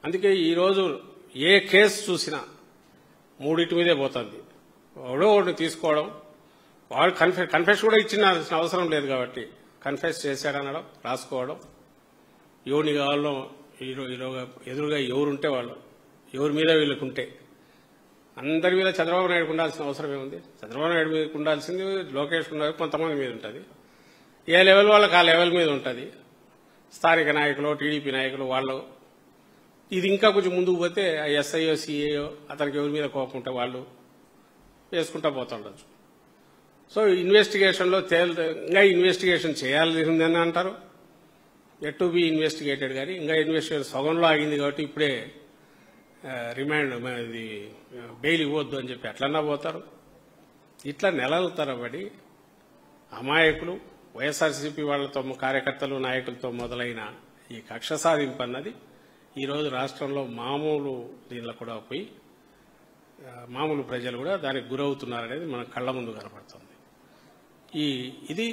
అందుకే ఈరోజు ఏ కేసు చూసినా మూడింటి మీదే పోతుంది. ఎవడో ఒకటి తీసుకోవడం, వాడు కన్ఫెస్ కూడా ఇచ్చిన అవసరం లేదు కాబట్టి కన్ఫెస్ చేశాడనడం, రాసుకోవడం, ఎవరిని కావాలో ఎదురుగా ఎవరుంటే వాళ్ళు, ఎవరి మీద వీళ్ళకు ఉంటే, అందరి మీద చంద్రబాబు నాయుడుకు ఉండాల్సిన అవసరం ఏముంది? చంద్రబాబు నాయుడు మీద ఉండాల్సింది లోకేష్ ఉండాలి, కొంతమంది మీద ఉంటుంది. ఏ లెవెల్ వాళ్ళకి ఆ లెవెల్ మీద ఉంటుంది. స్థానిక నాయకులు, టీడీపీ నాయకులు వాళ్ళు. ఇది ఇంకా కొంచెం ముందుకు పోతే ఆ ఎస్ఐఓ సిఐఓ అతనికి ఎవరి మీద కోపం ఉంటే వాళ్ళు వేసుకుంటా పోతుండొచ్చు. సో ఇన్వెస్టిగేషన్లో ఇంకా ఇన్వెస్టిగేషన్ చేయాల్సి ఉందని అంటారు. ఎట్ టు బి ఇన్వెస్టిగేటెడ్ కానీ ఇంకా ఇన్వెస్టిగేషన్ సగంలో ఆగింది కాబట్టి ఇప్పుడే రిమాండ్ ఇది బెయిల్ ఇవ్వద్దు అని చెప్పి ఎట్లన్నా పోతారు. ఇట్లా నెలల తరబడి అమాయకులు వైఎస్ఆర్సీపీ వాళ్లతో, కార్యకర్తలు, నాయకులతో మొదలైన ఈ కక్ష సాధింపు అన్నది ఈరోజు రాష్ట్రంలో మామూలు దీనిలో కూడా పోయి మామూలు ప్రజలు కూడా దానికి గురవుతున్నారనేది మన కళ్ల ముందు కనపడుతుంది. ఇది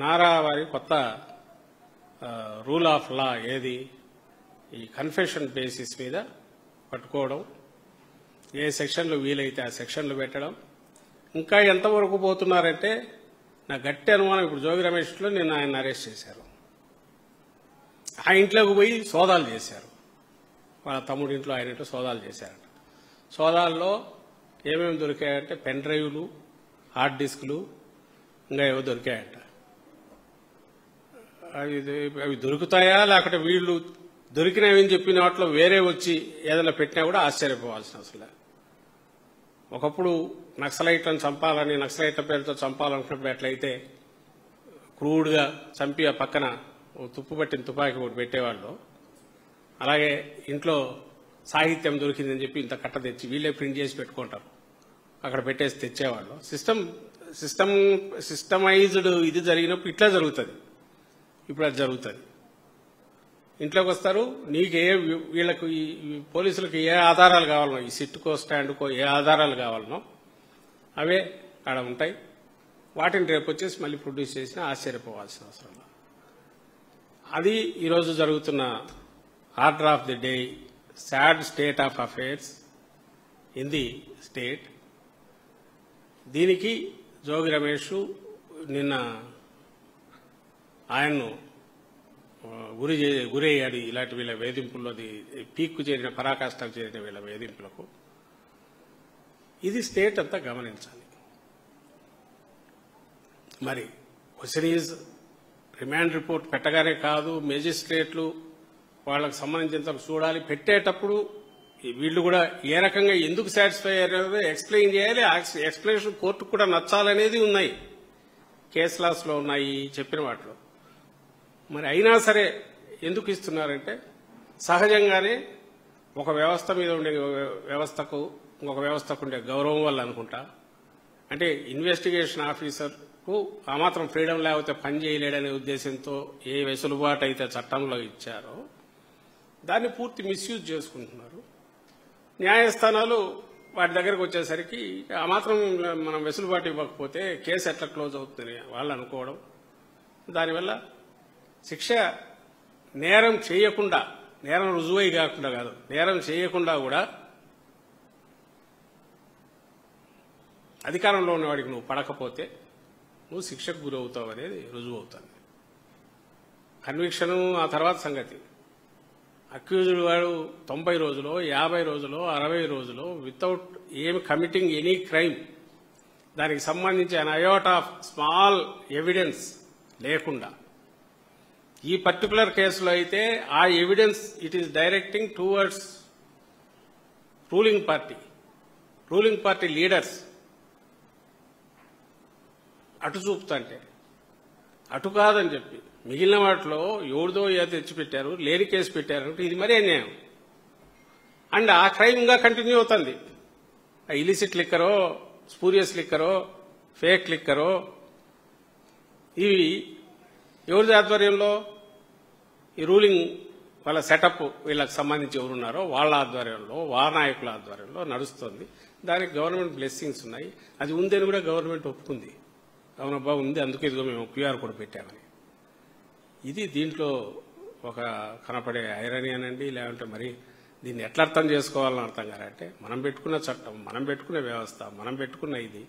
నారా వారి కొత్త రూల్ ఆఫ్ లా ఏది, ఈ కన్ఫెషన్ బేసిస్ మీద పట్టుకోవడం, ఏ సెక్షన్లు వీలైతే ఆ సెక్షన్లు పెట్టడం. ఇంకా ఎంతవరకు పోతున్నారంటే నా గట్టి అనుమానం, ఇప్పుడు జోగి రమేష్లో నిన్న ఆయన అరెస్ట్ చేశారు. ఆ ఇంట్లోకి పోయి సోదాలు చేశారు. వాళ్ళ తమ్ముడి ఇంట్లో, ఆయన ఇంట్లో సోదాలు చేశారట. సోదాల్లో ఏమేమి దొరికాయంటే పెన్ డ్రైవ్లు, హార్డ్ డిస్క్లు, ఇంకా ఏవో దొరికాయంట. అవి దొరుకుతాయా లేకపోతే వీళ్ళు దొరికినవని చెప్పిన వాటిలో వేరే వచ్చి ఏదైనా పెట్టినా కూడా ఆశ్చర్యపోవాల్సిన అవసరం. ఒకప్పుడు నక్సలైట్లను చంపాలని, నక్సలైట్ల పేరుతో చంపాలనుకున్నప్పుడు ఎట్లయితే క్రూడ్గా చంపి ఆ పక్కన తుప్పు పట్టిన తుపాకీ ఒకటి పెట్టేవాళ్ళు, అలాగే ఇంట్లో సాహిత్యం దొరికిందని చెప్పి ఇంత కట్ట తెచ్చి వీళ్ళే ప్రింట్ చేసి పెట్టుకుంటారు, అక్కడ పెట్టేసి తెచ్చేవాళ్ళు. సిస్టమైజ్డ్ ఇది జరిగినప్పుడు ఇట్లా జరుగుతుంది. ఇప్పుడు అది జరుగుతుంది. ఇంట్లోకి వస్తారు, నీకు వీళ్ళకు ఈ పోలీసులకు ఏ ఆధారాలు కావాలనో, ఈ సిట్టుకో స్టాండ్కో ఏ ఆధారాలు కావాలనో అవే ఆడ ఉంటాయి. వాటిని రేపు వచ్చేసి మళ్ళీ ప్రొడ్యూస్ చేసినా ఆశ్చర్యపోవాల్సిన అవసరం. అది ఈరోజు జరుగుతున్న order of the day, sad state of affairs in the state. దీనికి జోగి రమేష్ నిన్న ఆయన్ను గురయ్యాడు ఇలాంటి వీళ్ళ వేధింపుల్లో, పీక్కు చేరిన పరాకాష్ఠకు చేరిన వీళ్ళ వేధింపులకు. ఇది స్టేట్ అంతా గమనించాలి. మరి క్వశ్చన్ ఈజ్, రిమాండ్ రిపోర్ట్ పెట్టగానే కాదు, మేజిస్ట్రేట్లు వాళ్ళకు సంబంధించినంత చూడాలి. పెట్టేటప్పుడు వీళ్ళు కూడా ఏ రకంగా ఎందుకు సాటిస్ఫై అయ్యారో ఎక్స్ప్లెయిన్ చేయాలి. ఎక్స్ప్లెనేషన్ కోర్టుకు కూడా నచ్చాలనేది ఉన్నాయి, కేసు లాస్లో ఉన్నాయి చెప్పిన వాటిలో. మరి అయినా సరే ఎందుకు ఇస్తున్నారంటే సహజంగానే ఒక వ్యవస్థ మీద ఉండే వ్యవస్థకు ఇంకొక వ్యవస్థకు ఉండే గౌరవం వల్ల అనుకుంటా. అంటే ఇన్వెస్టిగేషన్ ఆఫీసర్కు ఆ మాత్రం ఫ్రీడమ్ లేకపోతే పని చేయలేడనే ఉద్దేశంతో ఏ వెసులుబాటు అయితే చట్టంలో ఇచ్చారో దాన్ని పూర్తి మిస్యూజ్ చేసుకుంటున్నారు. న్యాయస్థానాలు వాటి దగ్గరకు వచ్చేసరికి ఆ మాత్రం మనం వెసులుబాటు ఇవ్వకపోతే కేసు ఎట్లా క్లోజ్ అవుతుందని వాళ్ళు అనుకోవడం. దానివల్ల శిక్ష నేరం చేయకుండా, నేరం రుజువై కాకుండా కాదు, నేరం చేయకుండా కూడా అధికారంలో ఉన్నవాడికి నువ్వు పడకపోతే నువ్వు శిక్షకు గురవుతావు అనేది రుజువు అవుతుంది. కన్విక్షను ఆ తర్వాత సంగతి. అక్యూజ్డ్ వాడు 90 రోజులు, 50 రోజులు, 60 రోజులు వితౌట్ ఏమి కమిటింగ్ ఎనీ క్రైమ్, దానికి సంబంధించి అన్ అయోట్ ఆఫ్ స్మాల్ ఎవిడెన్స్ లేకుండా, ఈ పర్టికులర్ కేసులో అయితే ఆ evidence it is directing towards ruling party leaders అటు చూపుతుంటే అటు కాదని చెప్పి మిగిలిన వాటిలో ఎవరిదో ఏ తెచ్చిపెట్టారు, లేని కేసు పెట్టారంటే ఇది మరీ అన్యాయం. అండ్ ఆ క్రైమ్ ఇంకా కంటిన్యూ అవుతుంది. ఆ ఇలిసిట్ లిక్కరో, స్పూరియస్ లిక్కరో, ఫేక్ లిక్కరో, ఇవి ఎవరి ఆధ్వర్యంలో, ఈ రూలింగ్ వాళ్ళ సెటప్ వీళ్ళకి సంబంధించి ఎవరున్నారో వాళ్ళ ఆధ్వర్యంలో, నాయకుల ఆధ్వర్యంలో నడుస్తుంది. దానికి గవర్నమెంట్ బ్లెస్సింగ్స్ ఉన్నాయి. అది ఉందని కూడా గవర్నమెంట్ ఒప్పుకుంది. అవునబ్బా ఉంది, అందుకే ఇదిగో మేము క్యూఆర్ కోడ్ పెట్టామని. ఇది దీంట్లో ఒక కనపడే ఐరనీ అనండి, లేదంటే మరి దీన్ని ఎట్లా అర్థం చేసుకోవాలని అర్థం కాదంటే మనం పెట్టుకున్న చట్టం, మనం పెట్టుకున్న వ్యవస్థ, మనం పెట్టుకున్న ఇది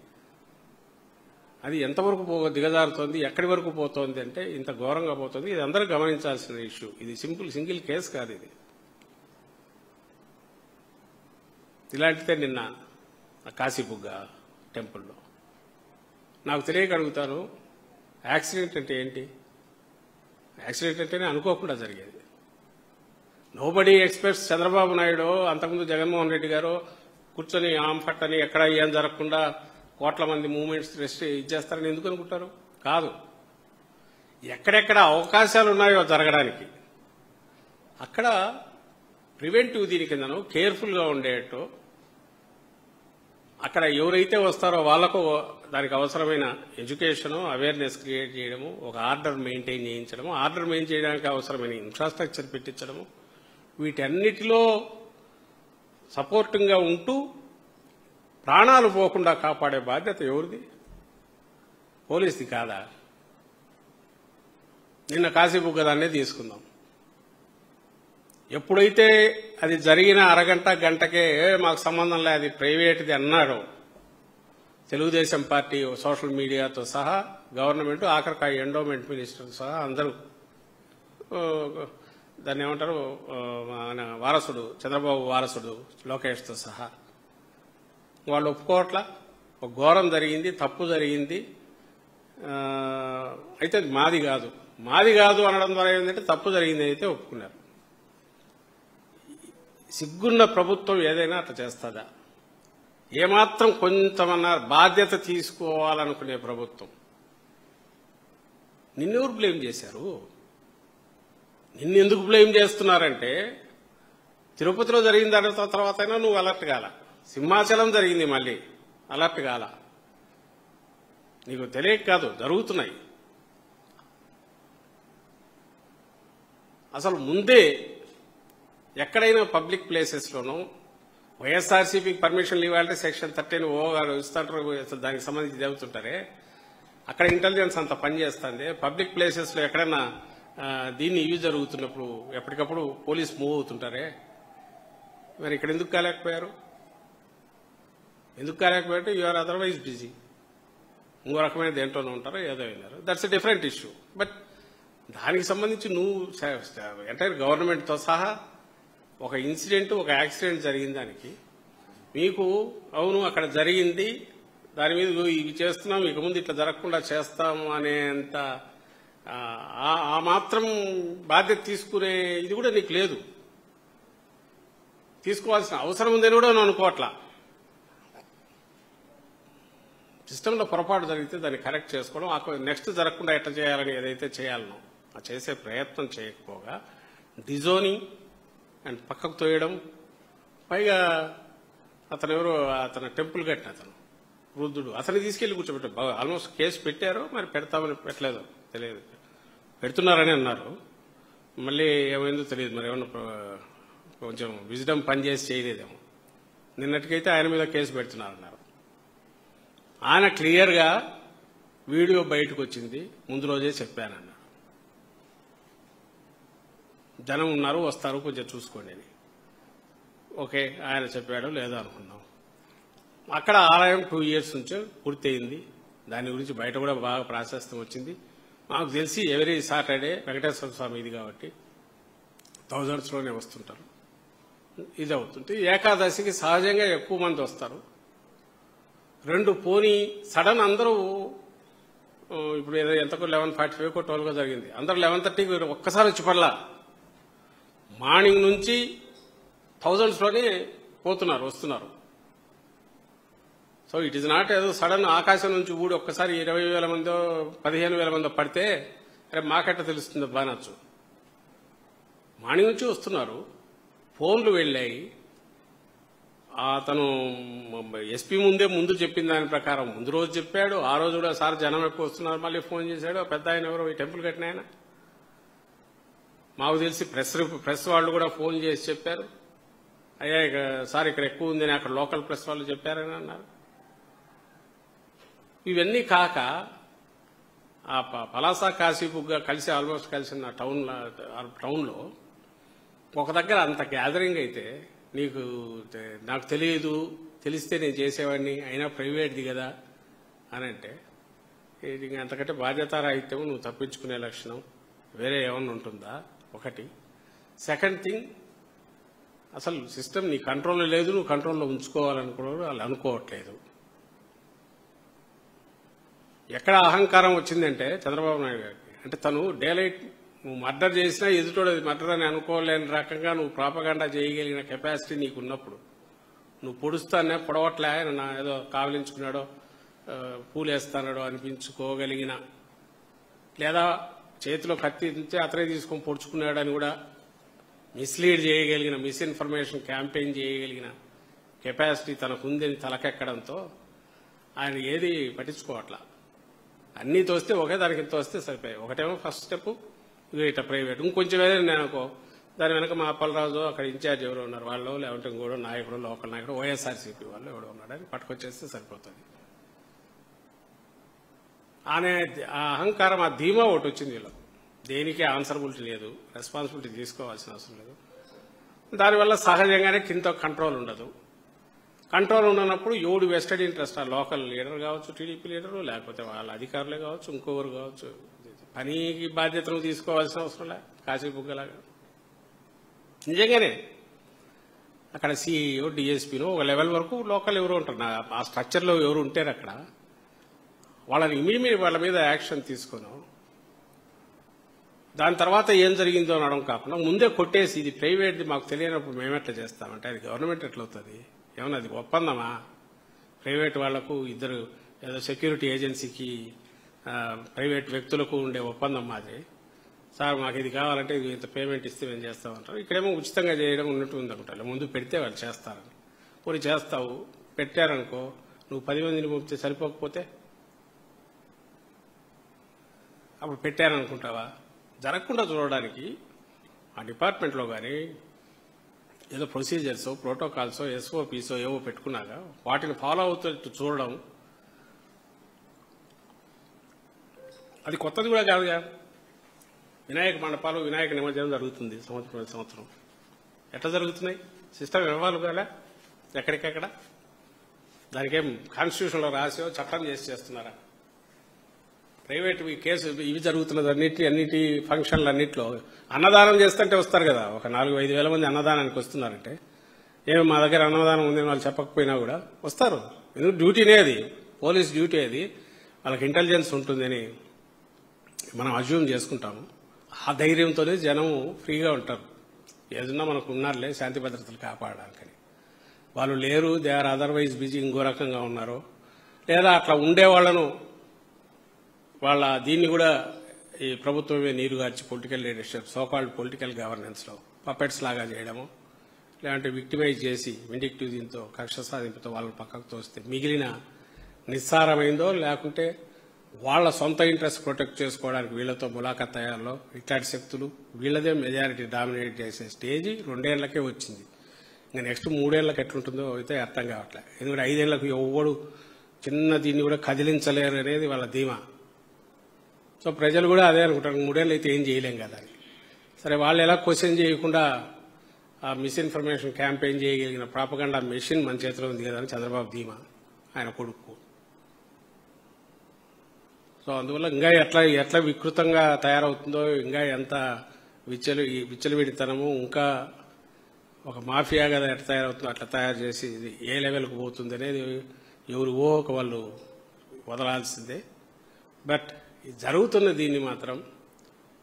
అది ఎంతవరకు దిగజారుతోంది, ఎక్కడి వరకు పోతోంది అంటే ఇంత ఘోరంగా పోతుంది. ఇది అందరూ గమనించాల్సిన ఇష్యూ. ఇది సింగిల్ కేసు కాదు. ఇది ఇలాంటిదే నిన్న కాశీబుగ్గ టెంపుల్లో నాకు తెలియక అడుగుతాను, యాక్సిడెంట్ అంటే ఏంటి? యాక్సిడెంట్ అంటేనే అనుకోకుండా జరిగేది. నోబడీ ఎక్స్పెక్ట్స్ చంద్రబాబు నాయుడు అంతకుముందు జగన్మోహన్ రెడ్డి గారు కూర్చొని ఆంఫట్ అని ఎక్కడ ఏం జరగకుండా కోట్ల మంది మూవ్మెంట్స్ రెస్ట్ ఇచ్చేస్తారని ఎందుకు అనుకుంటారు? కాదు. ఎక్కడెక్కడ అవకాశాలు ఉన్నాయో జరగడానికి అక్కడ ప్రివెంటివ్ దీని కిందను కేర్ఫుల్గా ఉండేట్టు అక్కడ ఎవరైతే వస్తారో వాళ్లకు దానికి అవసరమైన ఎడ్యుకేషను, అవేర్నెస్ క్రియేట్ చేయడము, ఒక ఆర్డర్ మెయింటైన్ చేయించడము, ఆర్డర్ మెయింటైన్ చేయడానికి అవసరమైన ఇన్ఫ్రాస్ట్రక్చర్ పెట్టించడము, వీటన్నిటిలో సపోర్టింగ్గా ఉంటూ ప్రాణాలు పోకుండా కాపాడే బాధ్యత ఎవరిది? పోలీసుది కాదా? నిన్న కాశీబుగ్గ దాన్నే తీసుకుందాం. ఎప్పుడైతే అది జరిగిన అరగంట గంటకే మాకు సంబంధం లేదు, అది ప్రైవేట్ది అన్నాడు తెలుగుదేశం పార్టీ సోషల్ మీడియాతో సహా, గవర్నమెంట్, ఆఖరికి ఎండోమెంట్ మినిస్టర్ సహా అందరూ, దాన్ని ఏమంటారు, మన వారసుడు చంద్రబాబు వారసుడు లోకేష్తో సహా వాళ్ళు ఒప్పుకోవట్లా. ఒక ఘోరం జరిగింది, తప్పు జరిగింది, అయితే మాది కాదు అనడం ద్వారా ఏంటంటే తప్పు జరిగింది అయితే ఒప్పుకున్నారు. సిగ్గున్న ప్రభుత్వం ఏదైనా అట్లా చేస్తుందా? ఏమాత్రం కొంచెమన్నా బాధ్యత తీసుకోవాలనుకునే ప్రభుత్వం. నిన్నెవరు బ్లేమ్ చేశారు? నిన్నెందుకు బ్లేమ్ చేస్తున్నారంటే తిరుపతిలో జరిగిన దాని తర్వాత అయినా నువ్వు అలర్ట్ కాల, సింహాచలం జరిగింది మళ్ళీ అలర్ట్ కాల, నీకు తెలియక కాదు, జరుగుతున్నాయి. అసలు ముందే ఎక్కడైనా పబ్లిక్ ప్లేసెస్లోనూ వైఎస్ఆర్సీపీకి పర్మిషన్లు ఇవ్వాలంటే సెక్షన్ 13 గారు ఇస్తారు, దానికి సంబంధించి చెబుతుంటారే, అక్కడ ఇంటెలిజెన్స్ అంత పనిచేస్తుంది. పబ్లిక్ ప్లేసెస్లో ఎక్కడైనా దీన్ని యూజ్ జరుగుతున్నప్పుడు ఎప్పటికప్పుడు పోలీస్ మూవ్ అవుతుంటారే, మరి ఇక్కడ ఎందుకు కాలేకపోయారు? ఎందుకు కాలేకపోయారంటే యూఆర్ అదర్వైజ్ బిజీ, ఇంకో రకమైన దేంట్లోనే ఉంటారో ఏదో అయినారు. That's a different issue. But దానికి సంబంధించి నువ్వు ఎంటైర్ గవర్నమెంట్తో సహా ఒక ఇన్సిడెంట్, ఒక యాక్సిడెంట్ జరిగిన దానికి మీకు అవును అక్కడ జరిగింది, దాని మీద ఇవి చేస్తున్నాం, ఇక ముందు ఇట్లా జరగకుండా చేస్తాము అనేంత ఆ మాత్రం బాధ్యత తీసుకునే ఇది కూడా నీకు లేదు. తీసుకోవాల్సిన అవసరం ఉందని కూడా నేను అనుకోవట్లా. సిస్టంలో పొరపాటు జరిగితే దాన్ని కరెక్ట్ చేసుకోవడం, నెక్స్ట్ జరగకుండా ఎట్లా చేయాలని ఏదైతే చేయాలనో ఆ చేసే ప్రయత్నం చేయకపోగా డిజోనింగ్ అండ్ పక్కకు తోయడం, పైగా అతను టెంపుల్ కట్టిన అతను వృద్ధుడు, అతన్ని తీసుకెళ్లి కూర్చోబెట్టారు. ఆల్మోస్ట్ కేసు పెట్టారు, మరి పెడతామని పెట్టలేదు, తెలియదు, పెడుతున్నారని అన్నారు. మళ్ళీ ఏమైందో తెలియదు, మరి ఏమన్నా కొంచెం విజ్డమ్ పనిచేసి చేయలేదేమో. నిన్నటికైతే ఆయన మీద కేసు పెడుతున్నారన్నారు. ఆయన క్లియర్గా వీడియో బయటకు వచ్చింది, ముందు రోజే చెప్పానన్నారు, జనం ఉన్నారు వస్తారు కొంచెం చూసుకోండి అని. ఓకే, ఆయన చెప్పాడో లేదో అనుకున్నాం. అక్కడ ఆలయం 2 years నుంచి పూర్తయింది, దాని గురించి బయట కూడా బాగా ప్రాశస్త్యం వచ్చింది. మాకు తెలిసి ఎవరీ సాటర్డే వెంకటేశ్వర స్వామి ఇది కాబట్టి థౌజండ్స్లోనే వస్తుంటారు. ఇది అవుతుంటే ఏకాదశికి సహజంగా ఎక్కువ మంది వస్తారు. 2 పోనీ సడన్ అందరూ ఇప్పుడు ఏదో ఎంతకు 11:45 12 జరిగింది, అందరూ 11:30 ఒక్కసారి వచ్చి పడలా. మార్నింగ్ నుంచి థౌజండ్స్లోనే పోతున్నారు, వస్తున్నారు. సో ఇట్ ఈజ్ నాట్ ఏదో సడన్ ఆకాశం నుంచి ఊడి ఒక్కసారి 20,000 మందో 15,000 మందో పడితే అరే మాకెట్ట తెలుస్తుంది బానొచ్చు. మార్నింగ్ నుంచి వస్తున్నారు, ఫోన్లు వెళ్ళాయి. అతను ఎస్పీ ముందు చెప్పిన దాని ప్రకారం ముందు రోజు చెప్పాడు. ఆ రోజు కూడా సార్ జనం ఎక్కువ వస్తున్నారు, మళ్ళీ ఫోన్ చేశాడు. పెద్ద ఆయన ఎవరో ఈ టెంపుల్ కట్టిన ఆయన, మాకు తెలిసి ప్రెస్ వాళ్ళు కూడా ఫోన్ చేసి చెప్పారు, అయ్యా ఇక సార్ ఇక్కడ ఎక్కువ ఉందని అక్కడ లోకల్ ప్రెస్ వాళ్ళు చెప్పారని అన్నారు. ఇవన్నీ కాక ఆ పలాస కాశీబుగ్గ కలిసి ఆల్మోస్ట్ కలిసిన టౌన్లో ఒక దగ్గర అంత గ్యాదరింగ్ అయితే నీకు నాకు తెలియదు, తెలిస్తే నేను చేసేవాడిని, అయినా ప్రైవేట్ది కదా అని అంటే ఇది అంతకంటే బాధ్యతారాహిత్యం, నువ్వు తప్పించుకునే లక్షణం వేరే ఏమన్నా ఉంటుందా? ఒకటి. సెకండ్ థింగ్, అసలు సిస్టమ్ నీ కంట్రోల్లో లేదు, నువ్వు కంట్రోల్లో ఉంచుకోవాలనుకున్నారు, వాళ్ళు అనుకోవట్లేదు. ఎక్కడ అహంకారం వచ్చిందంటే చంద్రబాబు నాయుడు గారికి, అంటే తను డేలైట్ నువ్వు మర్డర్ చేసినా ఎదుటోడు అది మర్డర్ అని అనుకోలేని రకంగా నువ్వు ప్రాపగాండా చేయగలిగిన కెపాసిటీ నీకు ఉన్నప్పుడు, నువ్వు పొడుస్తానే పొడవట్లే, ఆయన ఏదో కావలించుకున్నాడో పూలేస్తాడో అనిపించుకోగలిగిన, లేదా చేతిలో కత్తి ఇస్తే అతనే తీసుకొని పొడుచుకున్నాడని కూడా మిస్లీడ్ చేయగలిగిన, మిస్ఇన్ఫర్మేషన్ క్యాంపెయిన్ చేయగలిగిన కెపాసిటీ తనకుందని తలకెక్కడంతో ఆయన ఏది పట్టించుకోవట్లా. అన్నీ తోస్తే ఒకే దానికి ఇంత వస్తే సరిపోయాయి. ఒకటేమో ఫస్ట్ స్టెప్ ఇట ప్రైవేట్, ఇంకొంచెం ఏదైనా నేను అనుకో దాని వెనక మా అప్పలరాజు అక్కడ ఇన్ఛార్జ్ ఎవరో ఉన్నారు వాళ్ళు, లేకుంటే ఇంకోడో నాయకుడు, లోకల్ నాయకుడు, వైఎస్ఆర్సీపీ వాళ్ళు ఎవడో ఉన్నాడని పట్టుకొచ్చేస్తే సరిపోతుంది. అనే ఆ అహంకారం, ఆ ధీమా ఒకటి వచ్చింది వీళ్ళకు. దేనికి ఆన్సరబిలిటీ లేదు, రెస్పాన్సిబిలిటీ తీసుకోవాల్సిన అవసరం లేదు. దానివల్ల సహజంగానే కింద కంట్రోల్ ఉండదు. కంట్రోల్ ఉండనప్పుడు ఎవడు వెస్టెడ్ ఇంట్రెస్ట్, ఆ లోకల్ లీడర్ కావచ్చు, టీడీపీ లీడరు, లేకపోతే వాళ్ళ అధికారులే కావచ్చు, ఇంకొకరు కావచ్చు, పనికి బాధ్యతను తీసుకోవాల్సిన అవసరం లే, కాశీ బుగ్గలాగా. నిజంగానే అక్కడ సీఈఓ, డిఎస్పీలో ఒక లెవెల్ వరకు లోకల్ ఎవరు ఉంటారు, ఆ స్ట్రక్చర్లో ఎవరు ఉంటారు అక్కడ, వాళ్ళని ఇమీడియట్ వాళ్ళ మీద యాక్షన్ తీసుకున్నాం. దాని తర్వాత ఏం జరిగిందో అనడం కాకుండా ముందే కొట్టేసి ఇది ప్రైవేట్ది మాకు తెలియనప్పుడు మేమెట్లా చేస్తామంటే అది గవర్నమెంట్ ఎట్లవుతుంది? ఏమన్నా అది ఒప్పందమా? ప్రైవేట్ వాళ్లకు ఇద్దరు ఏదో సెక్యూరిటీ ఏజెన్సీకి ప్రైవేట్ వ్యక్తులకు ఉండే ఒప్పందం మాది. సార్ మాకు ఇది కావాలంటే ఇది ఇంత పేమెంట్ ఇస్తే మేము చేస్తామంటారు. ఇక్కడేమో ఉచితంగా చేయడం ఉన్నట్టు ఉందనుకుంటారు. ముందు పెడితే వాళ్ళు చేస్తారని. పోనీ చేస్తావు, పెట్టారనుకో, నువ్వు 10 మందిని పంపితే సరిపోకపోతే అప్పుడు పెట్టారనుకుంటావా? జరగకుండా చూడడానికి ఆ డిపార్ట్మెంట్లో కానీ ఏదో ప్రొసీజర్స్, ప్రోటోకాల్స్, ఎస్ఓపీసో ఏవో పెట్టుకున్నాక వాటిని ఫాలో అవుతూ చూడడం అది కొత్తది కూడా కాదుగా. వినాయక మండపాలు, వినాయక నిమజ్జనం జరుగుతుంది సంవత్సరం. ఎట్లా జరుగుతున్నాయి? సిస్టమ్ ఇవ్వాలి కదా ఎక్కడికెక్కడ. దానికేం కాన్స్టిట్యూషన్లో రాసో చట్టం చేసి చేస్తున్నారా? ప్రైవేట్ కేసు ఇవి జరుగుతున్నది అన్నిటి ఫంక్షన్లు అన్నింటిలో అన్నదానం చేస్తుంటే వస్తారు కదా, ఒక 4-5 వేల మంది అన్నదానానికి వస్తున్నారంటే ఏమి మా దగ్గర అన్నదానం ఉందని వాళ్ళు చెప్పకపోయినా కూడా వస్తారు. ఎందుకు డ్యూటీనే అది, పోలీస్ డ్యూటీ అది, వాళ్ళకి ఇంటెలిజెన్స్ ఉంటుందని మనం అజ్యూమ్ చేసుకుంటాము. ఆ ధైర్యంతోనే జనం ఫ్రీగా ఉంటారు. ఏదన్నా మనకు ఉన్నారులే శాంతి భద్రతలు కాపాడడానికని. వాళ్ళు లేరు, దే ఆర్ అదర్వైజ్ బిజీ, ఇంకో రకంగా ఉన్నారు. లేదా అట్లా ఉండేవాళ్లను వాళ్ళ దీన్ని కూడా ఈ ప్రభుత్వమే నీరుగార్చి పొలిటికల్ లీడర్షిప్, సోకాల్డ్ పొలిటికల్ గవర్నెన్స్లో పపెట్స్ లాగా చేయడము, లేదంటే విక్టిమైజ్ చేసి విండిక్టివ్ దీంతో కక్ష సాధింపుతో వాళ్ళని పక్కకు తోస్తే మిగిలిన నిస్సారమైందో, లేకుంటే వాళ్ళ సొంత ఇంట్రెస్ట్ ప్రొటెక్ట్ చేసుకోవడానికి వీళ్లతో ములాఖత్ అయ్యాలో ఇట్లాంటి శక్తులు వీళ్లదే మెజారిటీ డామినేట్ చేసే స్టేజ్ 2 ఏళ్లకే వచ్చింది. ఇంకా నెక్స్ట్ 3 ఏళ్లకు ఎట్లుంటుందో అయితే అర్థం కావట్లేదు. ఎందుకంటే 5 ఏళ్లకు ఎవ్వడు చిన్న దీన్ని కూడా కదిలించలేరు అనేది వాళ్ళ ధీమా. సో ప్రజలు కూడా అదే అనుకుంటారు, 3 ఏళ్ళు అయితే ఏం చేయలేం కదా అని. సరే, వాళ్ళు ఎలా క్వశ్చన్ చేయకుండా ఆ మిస్ఇన్ఫర్మేషన్ క్యాంపెయిన్ చేయగలిగిన ప్రాపగండా మెషిన్ మన చేతిలో ఉంది కదా అని చంద్రబాబు ధీమా, ఆయన కొడుకు. సో అందువల్ల ఇంకా ఎట్లా వికృతంగా తయారవుతుందో, ఇంకా ఎంత విచ్చలవిడితనము, ఇంకా ఒక మాఫియా కదా ఎట్లా తయారవుతుందో అట్లా తయారు చేసి ఇది ఏ లెవెల్కి పోతుంది అనేది ఎవరివో ఒక వాళ్ళు వదలాల్సిందే. బట్ జరుగుతున్న దీన్ని మాత్రం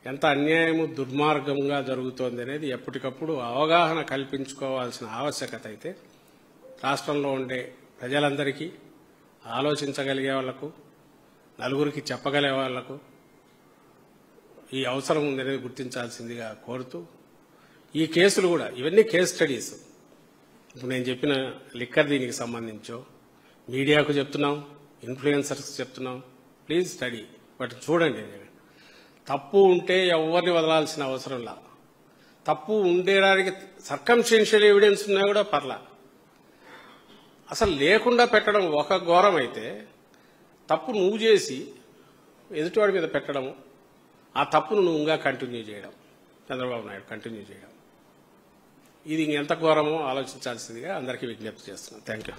ఎంత అన్యాయము, దుర్మార్గంగా జరుగుతోంది అనేది ఎప్పటికప్పుడు అవగాహన కల్పించుకోవాల్సిన ఆవశ్యకత అయితే రాష్ట్రంలో ఉండే ప్రజలందరికీ, ఆలోచించగలిగే వాళ్లకు, నలుగురికి చెప్పగలిగే వాళ్లకు ఈ అవసరం ఉందనేది గుర్తించాల్సిందిగా కోరుతూ, ఈ కేసులు కూడా ఇవన్నీ కేస్ స్టడీస్. ఇప్పుడు నేను చెప్పిన లిక్కర్ దీనికి సంబంధించో మీడియాకు చెప్తున్నాం, ఇన్ఫ్లుయెన్సర్స్కి చెప్తున్నాం, ప్లీజ్ స్టడీ. బట్ చూడండి, తప్పు ఉంటే ఎవరిని వదలాల్సిన అవసరం లా. తప్పు ఉండేదానికి సర్కంస్టెన్షియల్ ఎవిడెన్స్ ఉన్నా కూడా పర్లా. అసలు లేకుండా పెట్టడం ఒక ఘోరం అయితే, తప్పు నువ్వు చేసి ఎదుటివాడి మీద పెట్టడము, ఆ తప్పును నువ్వు ఇంకా కంటిన్యూ చేయడం, చంద్రబాబు నాయుడు కంటిన్యూ చేయడం, ఇది ఎంత ఘోరమో ఆలోచించాల్సిందిగా అందరికీ విజ్ఞప్తి చేస్తున్నాను. Thank you.